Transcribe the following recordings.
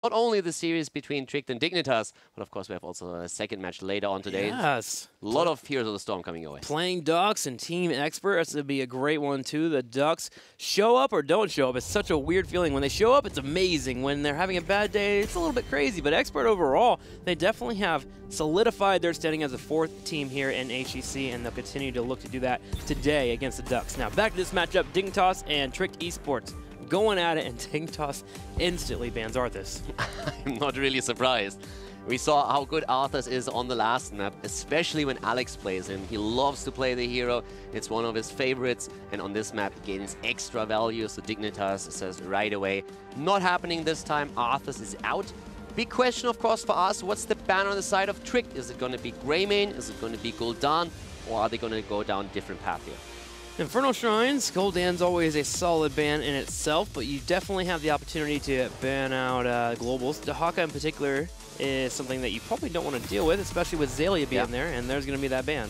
not only the series between Tricked and Dignitas, but of course we have also a second match later on today. Yes. A lot of Heroes of the Storm coming your way. Playing Ducks and Team Expert, that's going to be a great one too. The Ducks show up or don't show up. It's such a weird feeling. When they show up, it's amazing. When they're having a bad day, it's a little bit crazy. But Expert overall, they definitely have solidified their standing as a fourth team here in HGC, and they'll continue to look to do that today against the Ducks. Now back to this matchup, Dignitas and Tricked Esports going at it, and Dignitas instantly bans Arthas. I'm not really surprised. We saw how good Arthas is on the last map, especially when Alex plays him. He loves to play the hero. It's one of his favorites, and on this map he gains extra value, so Dignitas says right away, not happening this time. Arthas is out. Big question, of course, for us, what's the ban on the side of Tricked? Is it going to be Greymane? Is it going to be Gul'dan? Or are they going to go down a different path here? Infernal Shrines, Gul'dan's always a solid ban in itself, but you definitely have the opportunity to ban out globals. Dahaka in particular is something that you probably don't want to deal with, especially with Xaylia being there, and there's going to be that ban.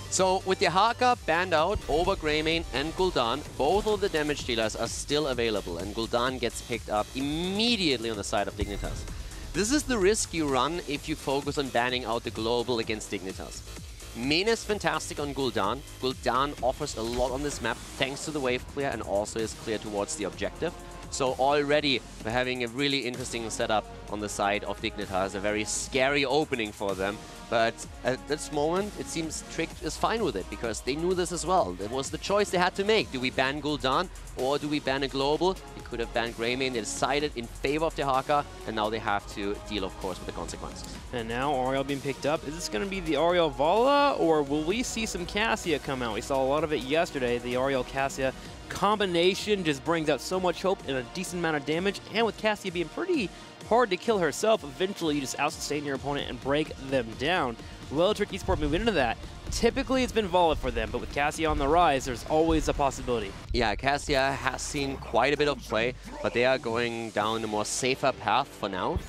So with Dahaka banned out over Greymane and Gul'dan, both of the damage dealers are still available, and Gul'dan gets picked up immediately on the side of Dignitas. This is the risk you run if you focus on banning out the global against Dignitas. Main is fantastic on Gul'dan. Gul'dan offers a lot on this map thanks to the wave clear and also is clear towards the objective. So already we're having a really interesting setup on the side of Dignitas, a very scary opening for them. But at this moment, it seems Tricked is fine with it because they knew this as well. It was the choice they had to make. Do we ban Gul'dan or do we ban a global? They could have banned Greymane. They decided in favor of Dahaka, and now they have to deal, of course, with the consequences. And now Auriel being picked up. Is this going to be the Auriel Vala, or will we see some Cassia come out? We saw a lot of it yesterday. The Auriel Cassia combination just brings out so much hope and a decent amount of damage, and with Cassia being pretty hard to kill herself, eventually you just out-sustain your opponent and break them down. Will Tricked Esport move into that? Typically it's been Vala for them, but with Cassia on the rise, there's always a possibility. Yeah, Cassia has seen quite a bit of play, but they are going down a more safer path for now.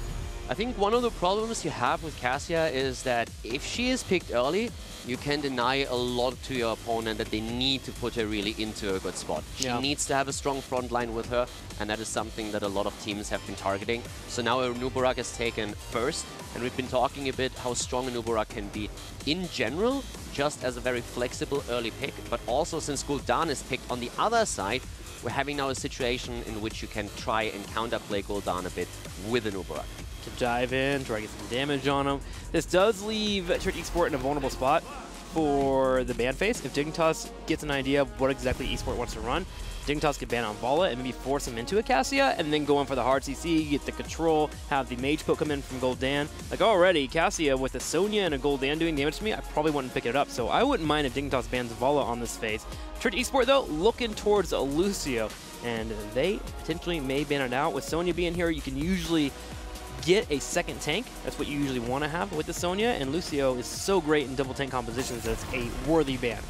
I think one of the problems you have with Cassia is that if she is picked early, you can deny a lot to your opponent that they need to put her really into a good spot. She needs to have a strong front line with her, and that is something that a lot of teams have been targeting. So now Nubarak is taken first, and we've been talking a bit how strong a Nubarak can be in general, just as a very flexible early pick, but also since Gul'dan is picked on the other side, we're having now a situation in which you can try and counterplay Gul'dan a bit with a Nubarak. To dive in, try to get some damage on him. This does leave Tricked Esport in a vulnerable spot for the ban phase. If Dignitas gets an idea of what exactly Esport wants to run, Dignitas could ban on Vala and maybe force him into a Cassia and then go in for the hard CC, get the control, have the mage poke come in from Gul'dan. Like already, Cassia with a Sonya and a Gul'dan doing damage to me, I probably wouldn't pick it up. So I wouldn't mind if Dignitas bans Vala on this phase. Tricked Esport though, looking towards Lucio, and they potentially may ban it out. With Sonya being here, you can usually get a second tank. That's what you usually want to have with the Sonya, and Lucio is so great in double tank compositions that it's a worthy ban.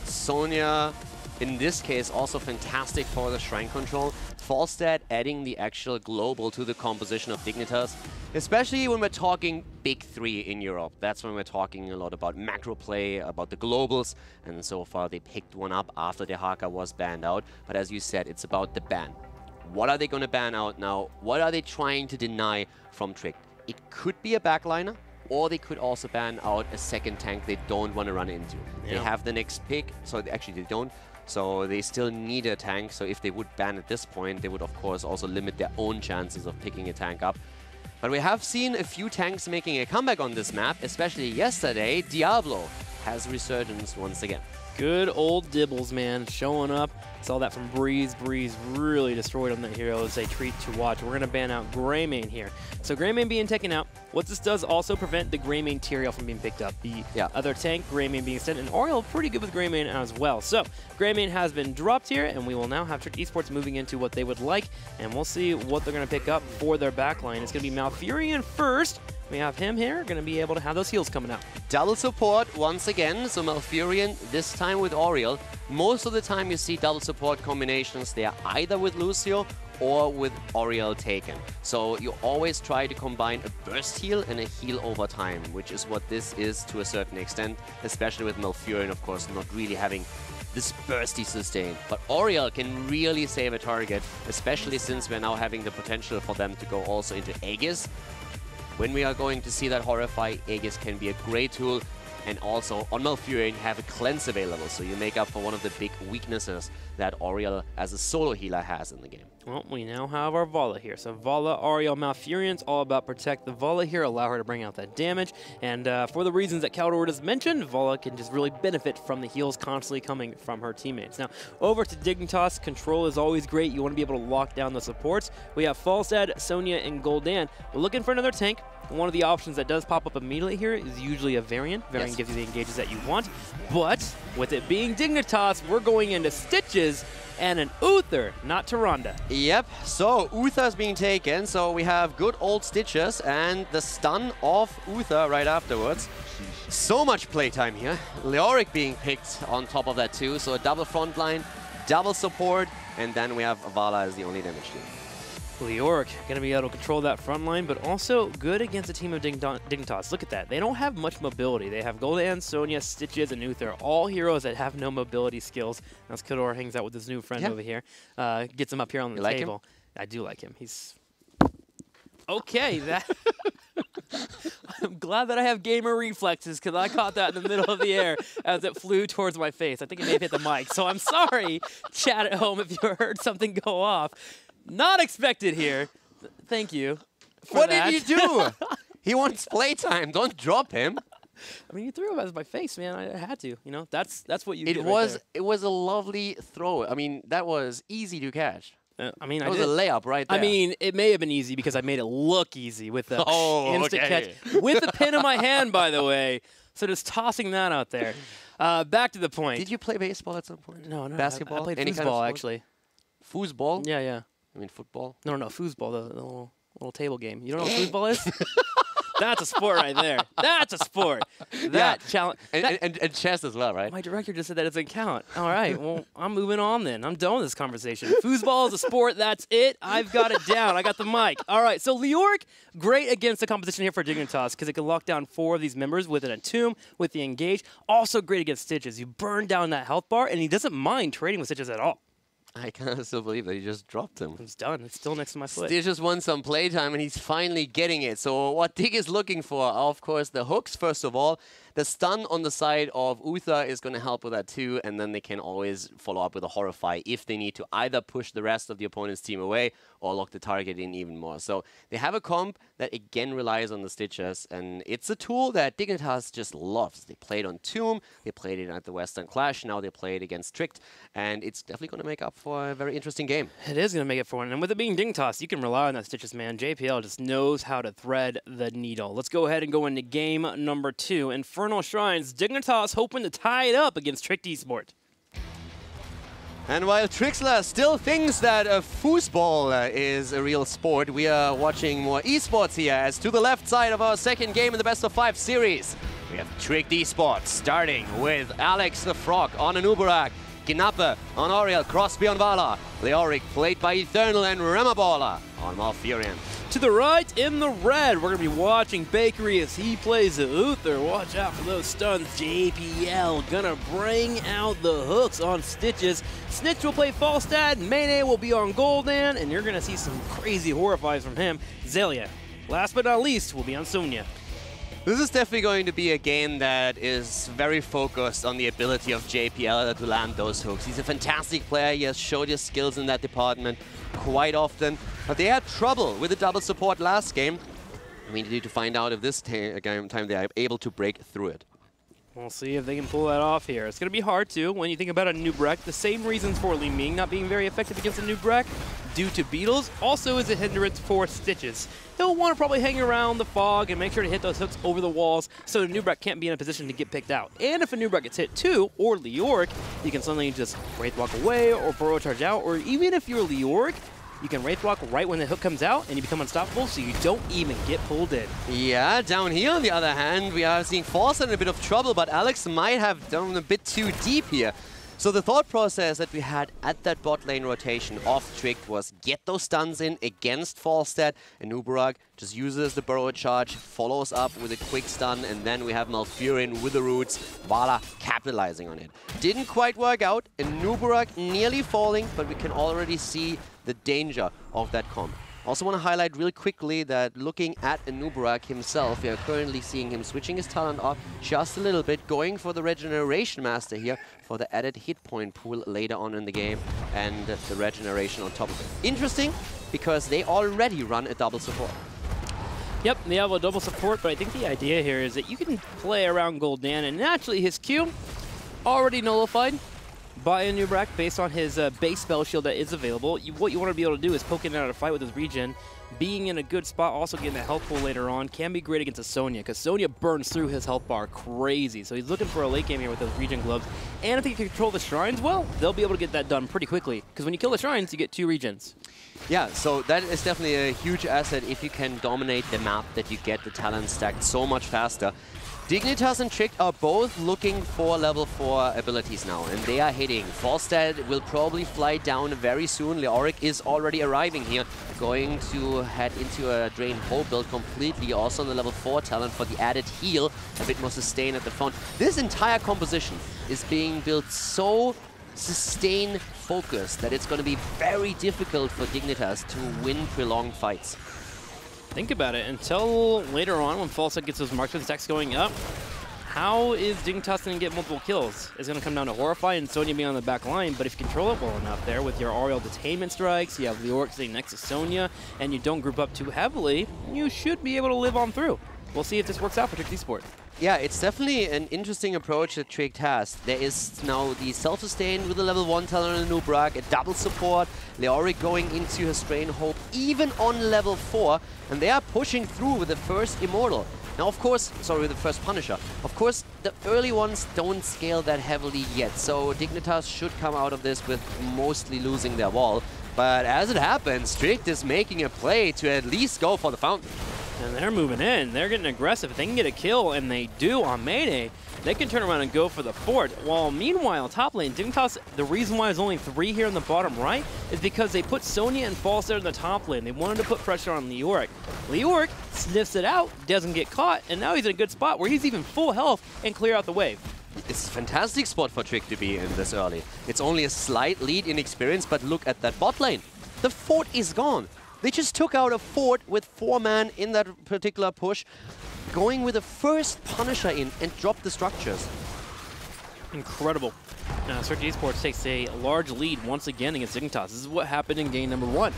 Sonya, in this case, also fantastic for the Shrine control. Falstad adding the actual global to the composition of Dignitas, especially when we're talking big three in Europe. That's when we're talking a lot about macro play, about the globals, and so far they picked one up after Dahaka was banned out. But as you said, it's about the ban. What are they going to ban out now? What are they trying to deny from Tricked? It could be a backliner, or they could also ban out a second tank they don't want to run into. They have the next pick, so actually they don't. So they still need a tank, so if they would ban at this point, they would of course also limit their own chances of picking a tank up. But we have seen a few tanks making a comeback on this map, especially yesterday. Diablo has resurgence once again. Good old Dibbles, man, showing up. Saw that from Breeze. Breeze really destroyed on that hero. It's a treat to watch. We're going to ban out Greymane here. So Greymane being taken out. What this does also prevent the Greymane Tyrael from being picked up. The other tank, Greymane being sent, and Auriel pretty good with Greymane as well. So Greymane has been dropped here, and we will now have Tricked Esports moving into what they would like, and we'll see what they're going to pick up for their backline. It's going to be Malfurion first. We have him here, going to be able to have those heals coming out. Double support once again, so Malfurion this time with Auriel. Most of the time you see double support combinations, they are either with Lucio or with Auriel taken. So you always try to combine a burst heal and a heal over time, which is what this is to a certain extent, especially with Malfurion, of course, not really having this bursty sustain. But Oriel can really save a target, especially since we're now having the potential for them to go also into Aegis. When we are going to see that Horrify, Aegis can be a great tool. And also, on Malfurion, you have a cleanse available, so you make up for one of the big weaknesses that Oriel as a solo healer has in the game. Well, we now have our Vala here. So Vala, Ariel, Malfurion's all about protect the Vala here, allow her to bring out that damage. And for the reasons that Caldor has mentioned, Vala can just really benefit from the heals constantly coming from her teammates. Now, over to Dignitas, control is always great. You want to be able to lock down the supports. We have Falstad, Sonya, and Gul'dan. We're looking for another tank. One of the options that does pop up immediately here is usually a Varian. Varian gives you the engages that you want. But with it being Dignitas, we're going into Stitches and an Uther, not Tyrande. Yep, so Uther is being taken. So we have good old Stitches and the stun of Uther right afterwards. So much playtime here. Leoric being picked on top of that too. So a double front line, double support, and then we have Vala as the only damage dealer. Leoric going to be able to control that front line, but also good against a team of Dignitas. Look at that. They don't have much mobility. They have Gul'dan, Sonya, Stitches, and Uther, all heroes that have no mobility skills. As Caldor hangs out with his new friend over here, gets him up here on the table. I do like him. He's... Okay, that... I'm glad that I have gamer reflexes because I caught that in the middle of the air as it flew towards my face. I think it may have hit the mic, so I'm sorry, chat at home, if you heard something go off. Not expected here. Thank you for What that. did you do? He wants playtime. Don't drop him. I mean, you threw him at my face, man. I had to. You know, that's what you did. It was a lovely throw. I mean, that was easy to catch. I mean, that was a layup right there. I mean, it may have been easy because I made it look easy with the instant catch with the pin in my hand, by the way. So just tossing that out there. Back to the point. Did you play baseball at some point? No. Basketball? I played foosball, actually. Foosball? Yeah. I mean, football? No, foosball, the little table game. You don't know what foosball is? That's a sport right there. That's a sport. That challenge. And chess as well, right? My director just said that doesn't count. All right, well, I'm moving on then. I'm done with this conversation. Foosball is a sport. That's it. I've got it down. I got the mic. All right, so Leoric, great against the competition here for Dignitas because it can lock down 4 of these members with an Entomb, with the Engage. Also great against Stitches. You burn down that health bar, and he doesn't mind trading with Stitches at all. I can't still believe that he just dropped him. It's done. It's still next to my foot. Stitch just won some playtime, and he's finally getting it. So what Dig is looking for are, of course, the hooks, first of all. The stun on the side of Uther is going to help with that too, and then they can always follow up with a Horrify if they need to either push the rest of the opponent's team away or lock the target in even more. So they have a comp that again relies on the Stitches, and it's a tool that Dignitas just loves. They played on Tomb, they played it at the Western Clash, now they play it against Tricked, and it's definitely going to make up for a very interesting game. It is going to make it for one, and with it being Dignitas, you can rely on that Stitches, man. JPL just knows how to thread the needle. Let's go ahead and go into game number 2. Infernal Shrines, Dignitas hoping to tie it up against Tricked Esport. And while Trixler still thinks that foosball is a real sport, we are watching more esports here, as to the left side of our second game in the best of 5 series, we have Tricked Esports, starting with Alex the Frog on an Uberak, Gnappe on Oriel, Crosby on Vala, Leoric played by Eternal, and Remaballer on Malfurion. To the right, in the red, we're going to be watching Bakery as he plays Uther. Watch out for those stuns. JPL gonna bring out the hooks on Stitches. Snitch will play Falstad, Mayne will be on Gul'dan, and you're going to see some crazy Horrifies from him. Zelia, last but not least, will be on Sonya. This is definitely going to be a game that is very focused on the ability of JPL to land those hooks. He's a fantastic player. He has showed his skills in that department quite often. But they had trouble with the double support last game. We need to find out if this time they are able to break through it. We'll see if they can pull that off here. It's going to be hard, too, when you think about a Nubrek. The same reasons for Li Ming not being very effective against a Nubrek due to Beetles also is a hindrance for Stitches. He'll want to probably hang around the fog and make sure to hit those hooks over the walls so the Nubrek can't be in a position to get picked out. And if a Nubrek gets hit, too, or Leoric, you can suddenly just Wraith Walk away or Burrow Charge out, or even if you're Leoric, you can Wraith Walk right when the hook comes out and you become unstoppable so you don't even get pulled in. Yeah, down here on the other hand, we are seeing Falstad in a bit of trouble, but Alex might have done a bit too deep here. So the thought process that we had at that bot lane rotation off Trick was get those stuns in against Falstad, and Nubarak just uses the burrow charge, follows up with a quick stun, and then we have Malfurion with the roots, Vala capitalizing on it. Didn't quite work out, and Nubarak nearly falling, but we can already see the danger of that comp. Also want to highlight real quickly that looking at Nubarak himself, we are currently seeing him switching his talent off just a little bit, going for the Regeneration Master here for the added hit point pool later on in the game, and the regeneration on top of it. Interesting, because they already run a double support. Yep, they have a double support, but I think the idea here is that you can play around Gul'dan, and naturally his Q already nullified by a Nubarak based on his base spell shield that is available. What you want to be able to do is poke in and out of fight with his regen. Being in a good spot, also getting a health pool later on, can be great against a Sonya, because Sonya burns through his health bar crazy. So he's looking for a late game here with those regen gloves. And if he can control the shrines well, they'll be able to get that done pretty quickly, because when you kill the shrines, you get 2 regens. Yeah, so that is definitely a huge asset if you can dominate the map, that you get the talent stacked so much faster. Dignitas and Trick are both looking for level 4 abilities now, and they are hitting. Falstad will probably fly down very soon. Leoric is already arriving here, going to head into a Drain Hole build completely, also on the level 4 talent for the added heal, a bit more sustain at the front. This entire composition is being built so sustain focused that it's going to be very difficult for Dignitas to win prolonged fights. Think about it, until later on when Falstad gets those marksman stacks going up, how is Dignitas going to get multiple kills? It's going to come down to Horrify and Sonya being on the back line, but if you control it well enough there with your Aerial Detainment Strikes, you have Leoric sitting next to Sonya, and you don't group up too heavily, you should be able to live on through. We'll see if this works out for Trick Esport. Yeah, it's definitely an interesting approach that Trick has. There is now the self-sustain with the level 1 talent on Nubarak, a double support, Leoric going into his Drain Hope, even on level 4, and they are pushing through with the first Immortal. Now, of course, sorry, with the first Punisher. Of course, the early ones don't scale that heavily yet, so Dignitas should come out of this with mostly losing their wall. But as it happens, Trick is making a play to at least go for the fountain. And they're moving in. They're getting aggressive. If they can get a kill, and they do on Mayday, they can turn around and go for the fort. While meanwhile, top lane, Dignitas, the reason why there's only 3 here in the bottom right is because they put Sonya and Falstad in the top lane. They wanted to put pressure on Leoric. Leoric sniffs it out, doesn't get caught, and now he's in a good spot where he's even full health and clear out the wave. It's a fantastic spot for Trick to be in this early. It's only a slight lead in experience, but look at that bot lane. The fort is gone. They just took out a fort with 4 man in that particular push, going with the first Punisher in and dropped the structures. Incredible. Trick Esports takes a large lead once again against Dignitas. This is what happened in game number 1.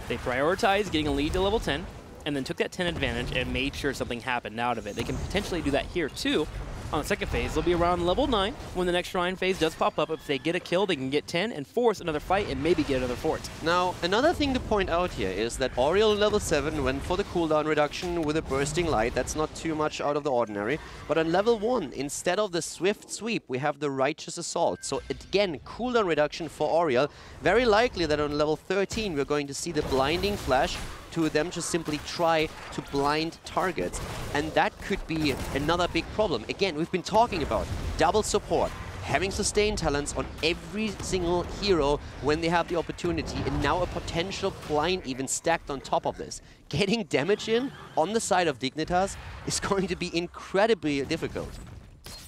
They prioritized getting a lead to level 10, and then took that 10 advantage and made sure something happened out of it. They can potentially do that here too. On the second phase, they'll be around level 9 when the next shrine phase does pop up. If they get a kill, they can get 10 and force another fight and maybe get another fort. Now, another thing to point out here is that Auriel level 7 went for the cooldown reduction with a bursting light. That's not too much out of the ordinary. But on level 1, instead of the swift sweep, we have the righteous assault. So again, cooldown reduction for Auriel. Very likely that on level 13, we're going to see the blinding flash, to them just simply try to blind targets. And that could be another big problem. Again, we've been talking about double support, having sustained talents on every single hero when they have the opportunity, and now a potential blind even stacked on top of this. Getting damage in on the side of Dignitas is going to be incredibly difficult.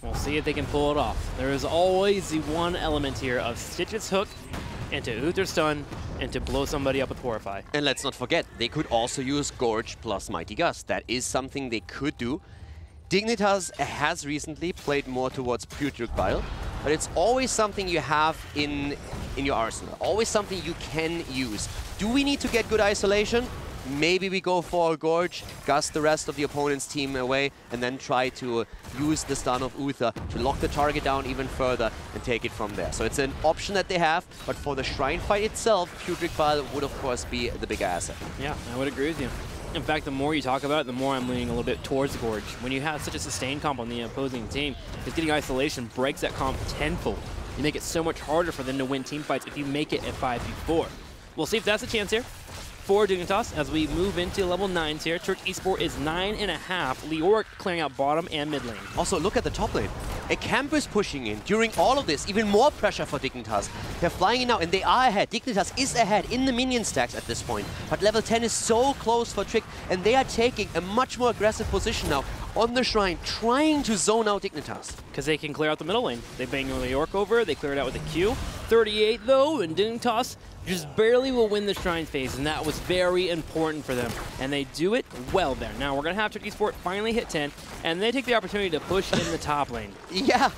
We'll see if they can pull it off. There is always the one element here of Stitch's hook into Uther's stun and to blow somebody up with Horrify. And let's not forget, they could also use Gorge plus Mighty Gust. That is something they could do. Dignitas has recently played more towards Putrid Bile, but it's always something you have in your arsenal. Always something you can use. Do we need to get good isolation? Maybe we go for a Gorge, gust the rest of the opponent's team away, and then try to use the stun of Uther to lock the target down even further and take it from there. So it's an option that they have, but for the Shrine fight itself, Putrid Bile would of course be the bigger asset. Yeah, I would agree with you. In fact, the more you talk about it, the more I'm leaning a little bit towards Gorge. When you have such a sustained comp on the opposing team, just getting isolation breaks that comp tenfold. You make it so much harder for them to win team fights if you make it at 5v4. We'll see if that's a chance here for Dignitas as we move into level 9s here. Church Esport is 9.5. Leoric clearing out bottom and mid lane. Also, look at the top lane. A camp is pushing in. During all of this, even more pressure for Dignitas. They're flying in now, and they are ahead. Dignitas is ahead in the minion stacks at this point. But level 10 is so close for Trick, and they are taking a much more aggressive position now on the Shrine, trying to zone out Dignitas. Because they can clear out the middle lane. They bang the York over, they clear it out with a Q. 38 though, and Dignitas just barely will win the Shrine phase, and that was very important for them. And they do it well there. Now we're going to have Trick Esport finally hit 10, and they take the opportunity to push in the top lane. Yeah,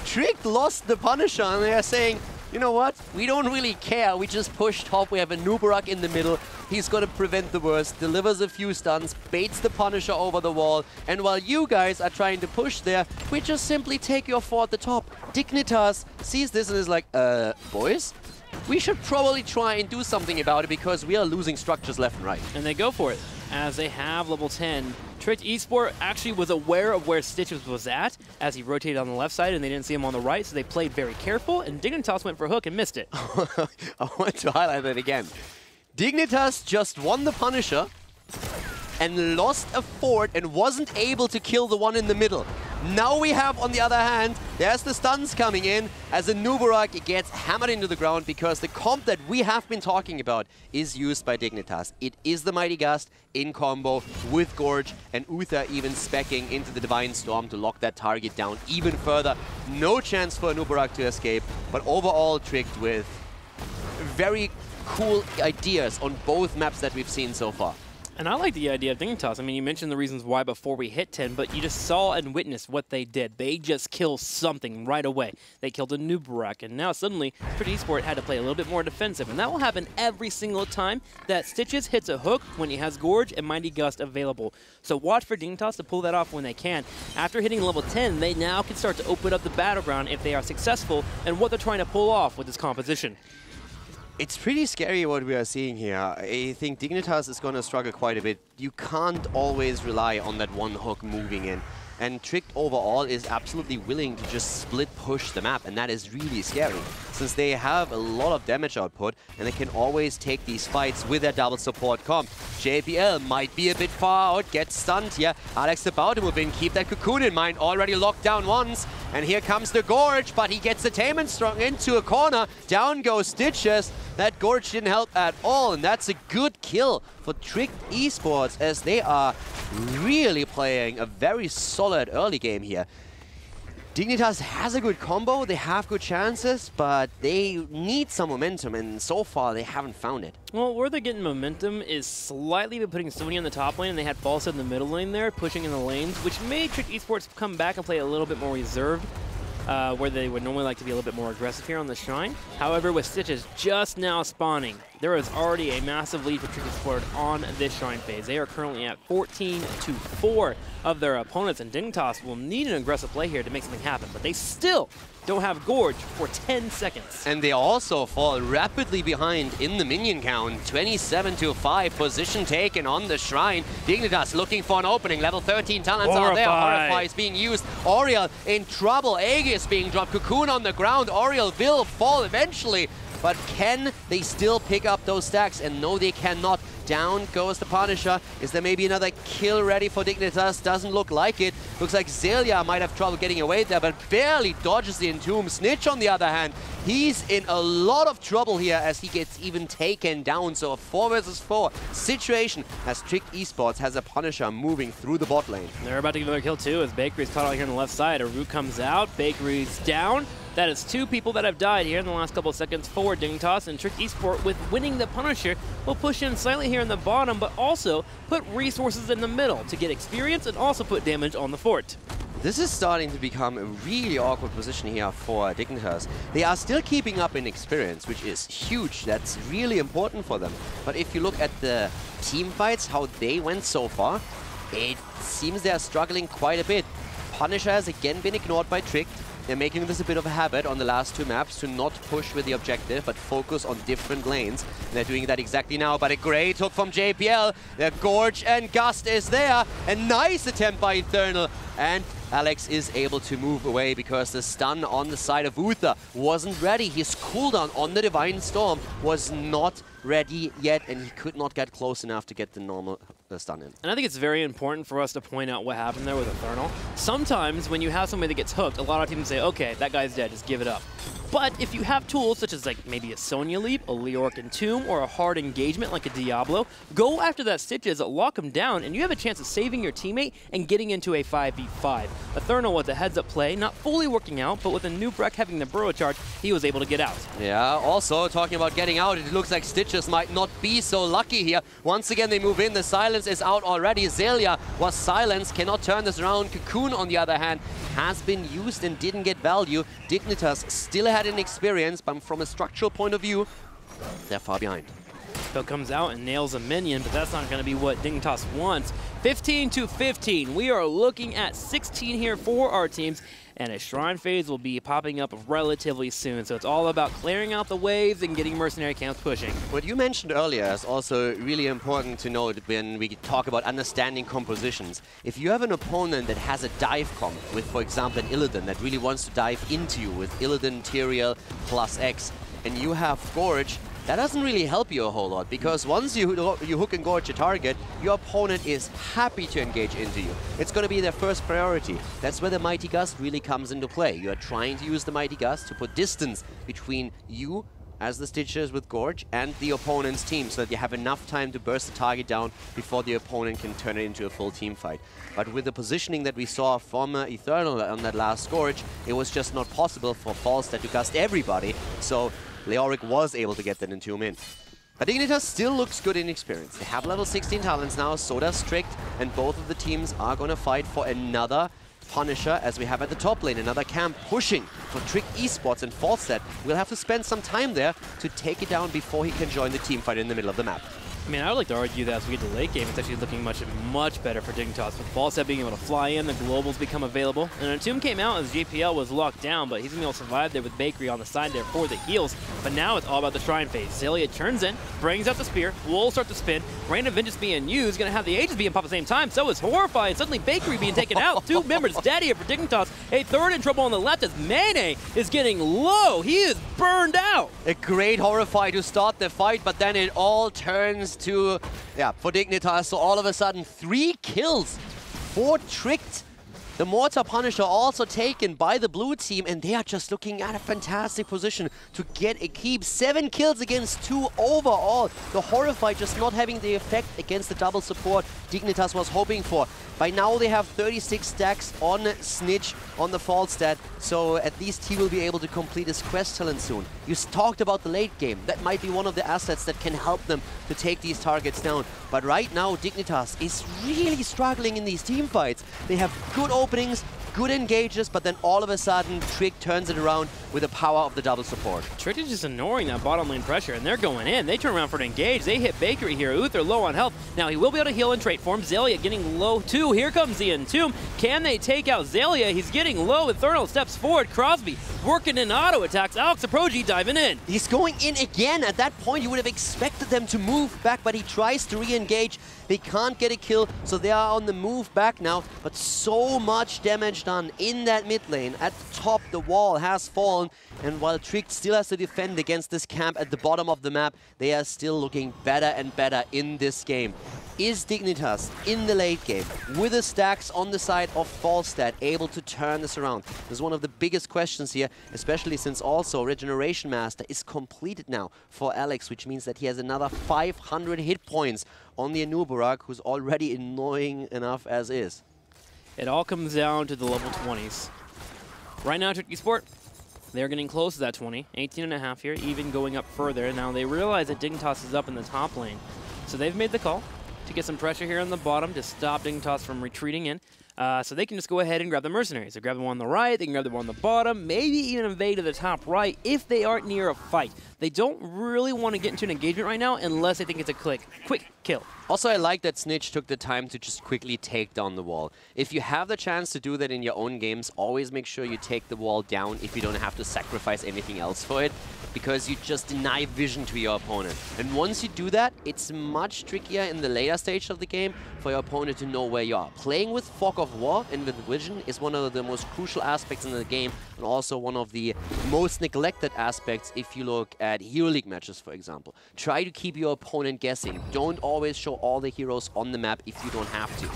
Trick lost the Punisher, and they are saying, you know what? We don't really care. We just push top. We have a Nubarak in the middle. He's going to prevent the worst, delivers a few stuns, baits the Punisher over the wall. And while you guys are trying to push there, we just simply take your fort at the top. Dignitas sees this and is like, boys, we should probably try and do something about it because we are losing structures left and right. And they go for it, as they have level 10. Trick Esport actually was aware of where Stitches was at as he rotated on the left side, and they didn't see him on the right, so they played very careful, and Dignitas went for a hook and missed it. I want to highlight that again. Dignitas just won the Punisher and lost a fort and wasn't able to kill the one in the middle. Now we have, on the other hand, there's the stuns coming in as a Nubarak gets hammered into the ground because the comp that we have been talking about is used by Dignitas. It is the Mighty Gust in combo with Gorge and Uther even speccing into the Divine Storm to lock that target down even further. No chance for a Nubarak to escape, but overall Tricked with very cool ideas on both maps that we've seen so far. And I like the idea of Dignitas. I mean, you mentioned the reasons why before we hit 10, but you just saw and witnessed what they did. They just killed something right away. They killed a Nubarak, and now suddenly Trick Esport had to play a little bit more defensive. And that will happen every single time that Stitches hits a hook when he has Gorge and Mighty Gust available. So watch for Dignitas to pull that off when they can. After hitting level 10, they now can start to open up the battleground if they are successful and what they're trying to pull off with this composition. It's pretty scary what we are seeing here. I think Dignitas is going to struggle quite a bit. You can't always rely on that one hook moving in. And Tricked overall is absolutely willing to just split push the map, and that is really scary, since they have a lot of damage output, and they can always take these fights with their double support comp. JPL might be a bit far out, gets stunned here. Alex about to move in, keep that cocoon in mind, already locked down once. And here comes the Gorge, but he gets the Taman Strong into a corner. Down goes Stitches. That Gorge didn't help at all, and that's a good kill for Tricked Esports as they are really playing a very solid early game here. Dignitas has a good combo, they have good chances, but they need some momentum, and so far they haven't found it. Well, where they're getting momentum is slightly by putting Sony on the top lane, and they had Falsa in the middle lane there, pushing in the lanes, which made Trick Esports come back and play a little bit more reserved, where they would normally like to be a little bit more aggressive here on the Shrine. However, with Stitches just now spawning, there is already a massive lead for Trick Esports on this Shrine phase. They are currently at 14-4 of their opponents, and Dignitas will need an aggressive play here to make something happen, but they still don't have Gorge for 10 seconds. And they also fall rapidly behind in the minion count. 27-5, position taken on the Shrine. Dignitas looking for an opening. Level 13 talents are there. Horrify is being used. Oriel in trouble. Aegis being dropped. Cocoon on the ground. Oriel will fall eventually. But can they still pick up those stacks? And no, they cannot. Down goes the Punisher. Is there maybe another kill ready for Dignitas? Doesn't look like it. Looks like Zelia might have trouble getting away there, but barely dodges the Entomb. Snitch, on the other hand, he's in a lot of trouble here as he gets even taken down. So a 4 versus 4 situation as Trick Esports has a Punisher moving through the bot lane. They're about to get another kill too as Bakery's caught out here on the left side. A root comes out. Bakery's down. That is 2 people that have died here in the last couple of seconds for Dignitas, and Trick Esport, with winning the Punisher, will push in slightly here in the bottom, but also put resources in the middle to get experience and also put damage on the fort. This is starting to become a really awkward position here for Dignitas. They are still keeping up in experience, which is huge. That's really important for them. But if you look at the team fights, how they went so far, it seems they are struggling quite a bit. Punisher has again been ignored by Tricked. They're making this a bit of a habit on the last 2 maps to not push with the objective, but focus on different lanes. And they're doing that exactly now, but a great hook from JPL. The Gorge and Gust is there. A nice attempt by Eternal. And Alex is able to move away because the stun on the side of Uther wasn't ready. His cooldown on the Divine Storm was not ready yet, and he could not get close enough to get the normal stun in. And I think it's very important for us to point out what happened there with Eternal. Sometimes when you have somebody that gets hooked, a lot of teams say, okay, that guy's dead, just give it up. But if you have tools such as like maybe a Sonya Leap, a Leoric Entomb, or a hard engagement like a Diablo, go after that Stitches, lock him down, and you have a chance of saving your teammate and getting into a 5v5. Eternal was a heads-up play, not fully working out, but with a new Breck having the burrow charge, he was able to get out. Yeah, also talking about getting out, it looks like Stitches might not be so lucky here. Once again, they move in, the silence is out already. Zelia was silenced, cannot turn this around. Cocoon, on the other hand, has been used and didn't get value. Dignitas still had an experience, but from a structural point of view, they're far behind. Phil comes out and nails a minion, but that's not going to be what Dignitas wants. 15-15. We are looking at 16 here for our teams, and a Shrine phase will be popping up relatively soon. So it's all about clearing out the waves and getting mercenary camps pushing. What you mentioned earlier is also really important to note when we talk about understanding compositions. If you have an opponent that has a dive comp with, for example, an Illidan that really wants to dive into you with Illidan, Tyrael, plus X, and you have Gorge, that doesn't really help you a whole lot, because once you hook and gorge a target, your opponent is happy to engage into you. It's going to be their first priority. That's where the Mighty Gust really comes into play. You are trying to use the Mighty Gust to put distance between you as the Stitches with Gorge and the opponent's team, so that you have enough time to burst the target down before the opponent can turn it into a full team fight. But with the positioning that we saw from Eternal on that last Gorge, it was just not possible for Falstad to gust everybody, so Leoric was able to get that Entomb in. But Dignitas still looks good in experience. They have level 16 talents now, so does Strict, and both of the teams are going to fight for another Punisher, as we have at the top lane, another camp pushing for Trick Esports, and Falstad will have to spend some time there to take it down before he can join the team fight in the middle of the map. I mean, I would like to argue that as we get to late game, it's actually looking much better for Dignitas. With Falstad being able to fly in, the globals become available. And Entomb came out as JPL was locked down, but he's going to be able to survive there with Bakery on the side there for the heals. But now it's all about the Shrine phase. Zelia turns in, brings out the spear, will start to spin. Random Vengeance being used, going to have the Aegis being pop at the same time. So is Horrify, and suddenly Bakery being taken out. Two members dead here for Dignitas. A third in trouble on the left as Mane is getting low. He is burned out. A great Horrify to start the fight, but then it all turns to, for Dignitas. So all of a sudden, 3 kills for Tricked. The Mortar Punisher also taken by the blue team, and they are just looking at a fantastic position to get a keep. 7 kills against 2 overall. The Horrify just not having the effect against the double support Dignitas was hoping for. By now they have 36 stacks on Snitch on the Falstad, so at least he will be able to complete his quest talent soon. You talked about the late game. That might be one of the assets that can help them to take these targets down. But right now Dignitas is really struggling in these team fights. They have good openings, good engages, but then all of a sudden Trick turns it around with the power of the double support. Trick is just ignoring that bottom lane pressure, and they're going in. They turn around for an engage. They hit Bakery here. Uther low on health. Now he will be able to heal in trait form. Zelia getting low too. Here comes the Entomb. Can they take out Zelia? He's getting low. Eternal steps forward. Crosby working in auto attacks. Alex Aproji diving in. He's going in again. At that point you would have expected them to move back, but he tries to re-engage. They can't get a kill, so they are on the move back now, but so much damage done in that mid lane. At the top, the wall has fallen, and while Trick still has to defend against this camp at the bottom of the map, they are still looking better and better in this game. Is Dignitas in the late game, with the stacks on the side of Falstad, able to turn this around? This is one of the biggest questions here, especially since also Regeneration Master is completed now for Alex, which means that he has another 500 hit points on the Anubarak, who's already annoying enough as is. It all comes down to the level 20s. Right now, Tricky Sport, they're getting close to that 20, 18.5 here, even going up further. Now they realize that Dignitas is up in the top lane, so they've made the call to get some pressure here on the bottom to stop Dignitas from retreating in. So they can just go ahead and grab the mercenaries. They grab the one on the right, they can grab the one on the bottom, maybe even invade to the top right if they aren't near a fight. They don't really want to get into an engagement right now unless they think it's a quick kill. Also, I like that Snitch took the time to just quickly take down the wall. If you have the chance to do that in your own games, always make sure you take the wall down if you don't have to sacrifice anything else for it, because you just deny vision to your opponent. And once you do that, it's much trickier in the later stage of the game for your opponent to know where you are. Playing with Fog of of war and with vision is one of the most crucial aspects in the game, and also one of the most neglected aspects if you look at Hero League matches, for example. Try to keep your opponent guessing. Don't always show all the heroes on the map if you don't have to.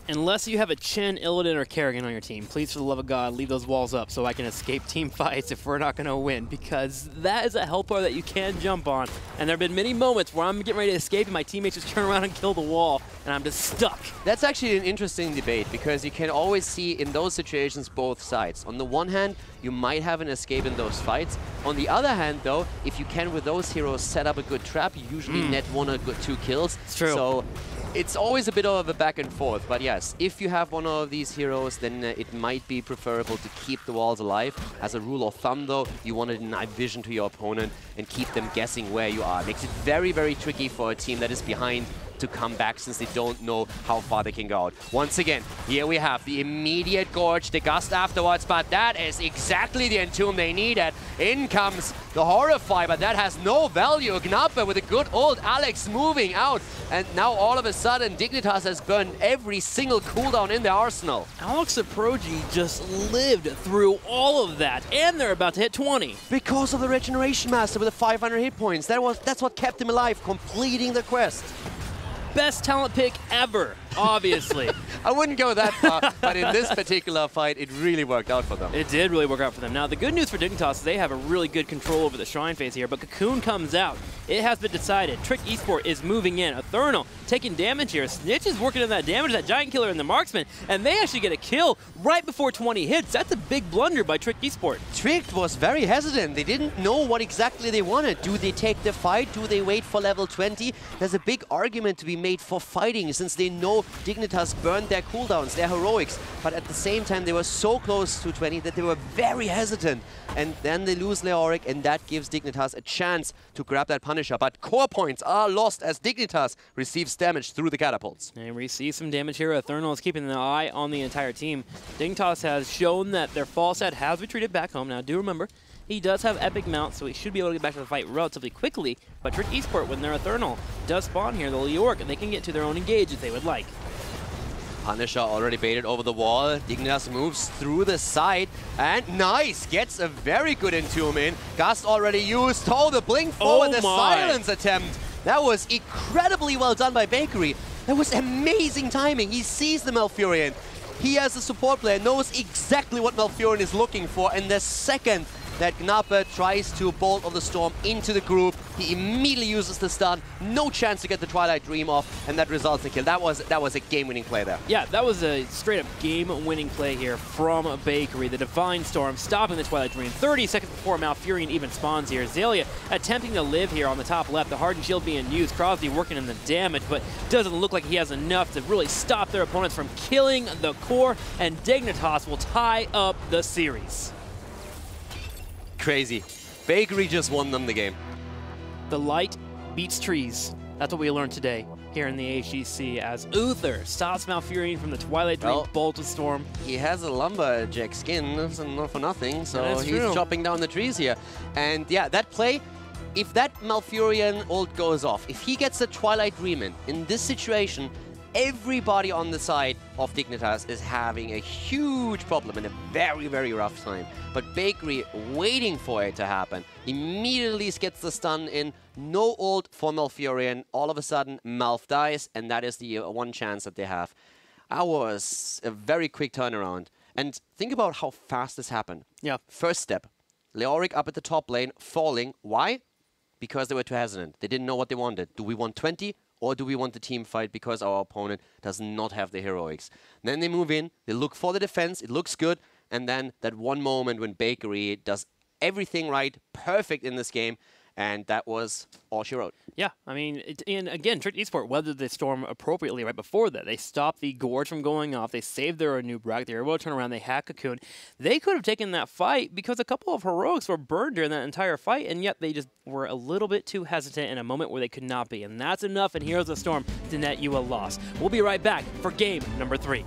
Unless you have a Chen, Illidan, or Kerrigan on your team, please, for the love of God, leave those walls up so I can escape team fights if we're not going to win, because that is a health bar that you can jump on. And there have been many moments where I'm getting ready to escape and my teammates just turn around and kill the wall, and I'm just stuck. That's actually an interesting debate, because you can always see in those situations both sides. On the one hand, you might have an escape in those fights. On the other hand, though, if you can, with those heroes, set up a good trap, you usually net 1 or 2 kills. It's true. So it's always a bit of a back and forth, but yes, if you have one of these heroes, then it might be preferable to keep the walls alive. As a rule of thumb, though, you want to deny vision to your opponent and keep them guessing where you are. It makes it very, very tricky for a team that is behind to come back, since they don't know how far they can go out. Once again, here we have the immediate Gorge, the Gust afterwards, but that is exactly the Entomb they needed. In comes the Horrify, but that has no value. Gnapper with a good old Alex moving out, and now all of a sudden Dignitas has burned every single cooldown in their arsenal. Alex Saprogi just lived through all of that, and they're about to hit 20. Because of the Regeneration Master with the 500 hit points. That's what kept him alive, completing the quest. Best talent pick ever, obviously. I wouldn't go that far, but in this particular fight, it really worked out for them. It did really work out for them. Now, the good news for Dignitas is they have a really good control over the Shrine phase here, but Cocoon comes out. It has been decided. Trick Esport is moving in. Eternal taking damage here. Snitch is working on that damage, that Giant Killer and the Marksman, and they actually get a kill right before 20 hits. That's a big blunder by Trick Esport. Trick was very hesitant. They didn't know what exactly they wanted. Do they take the fight? Do they wait for level 20? There's a big argument to be made for fighting, since they know Dignitas burned their cooldowns, their heroics, but at the same time they were so close to 20 that they were very hesitant. And then they lose Leoric, and that gives Dignitas a chance to grab that Punisher. But core points are lost as Dignitas receives damage through the catapults. And we see some damage here. Eternal is keeping an eye on the entire team. Dignitas has shown that their Falstad has retreated back home. Now, do remember, he does have Epic Mount, so he should be able to get back to the fight relatively quickly. But Trick Esport, when their Eternal does spawn here, the Leoric, and they can get to their own engage if they would like. Punisher already baited over the wall. Dignitas moves through the side, and nice! Gets a very good Entomb in. Gust already used. Oh, the blink forward, the silence attempt. That was incredibly well done by Bakery. That was amazing timing. He sees the Malfurion. He, as a support player, knows exactly what Malfurion is looking for, and the second that Gnapper tries to Bolt of the Storm into the group, he immediately uses the stun. No chance to get the Twilight Dream off, and that results in a kill. That was a game-winning play there. Yeah, that was a straight-up game-winning play here from Bakery. The Divine Storm stopping the Twilight Dream 30 seconds before Malfurion even spawns here. Xaylia attempting to live here on the top left. The Hardened Shield being used. Crosby working in the damage, but doesn't look like he has enough to really stop their opponents from killing the core, and Dignitas will tie up the series. Crazy. Bakery just won them the game. The light beats trees. That's what we learned today here in the HGC, as Uther stops Malfurion from the Twilight Dream Bolt of Storm. He has a lumberjack skin, not for nothing, so he's chopping down the trees here. And yeah, that play, if that Malfurion ult goes off, if he gets the Twilight Dream in this situation, everybody on the side of Dignitas is having a huge problem and a very, very rough time. But Bakery, waiting for it to happen, immediately gets the stun in. No ult for Malfurion. All of a sudden, Malf dies, and that is the one chance that they have. That was a very quick turnaround. And think about how fast this happened. Yeah. First step, Leoric up at the top lane, falling. Why? Because they were too hesitant. They didn't know what they wanted. Do we want 20? Or do we want the team fight because our opponent does not have the heroics? Then they move in, they look for the defense, it looks good, and then that one moment when Bakery does everything right, perfect in this game, and that was all she wrote. Yeah, I mean, and again, Trick Esport weathered the storm appropriately right before that. They stopped the Gorge from going off. They saved their new Brack. They were able to turn around. They had Cocoon. They could have taken that fight because a couple of heroics were burned during that entire fight, and yet they just were a little bit too hesitant in a moment where they could not be. And that's enough in Heroes of the Storm to net you a loss. We'll be right back for game number 3.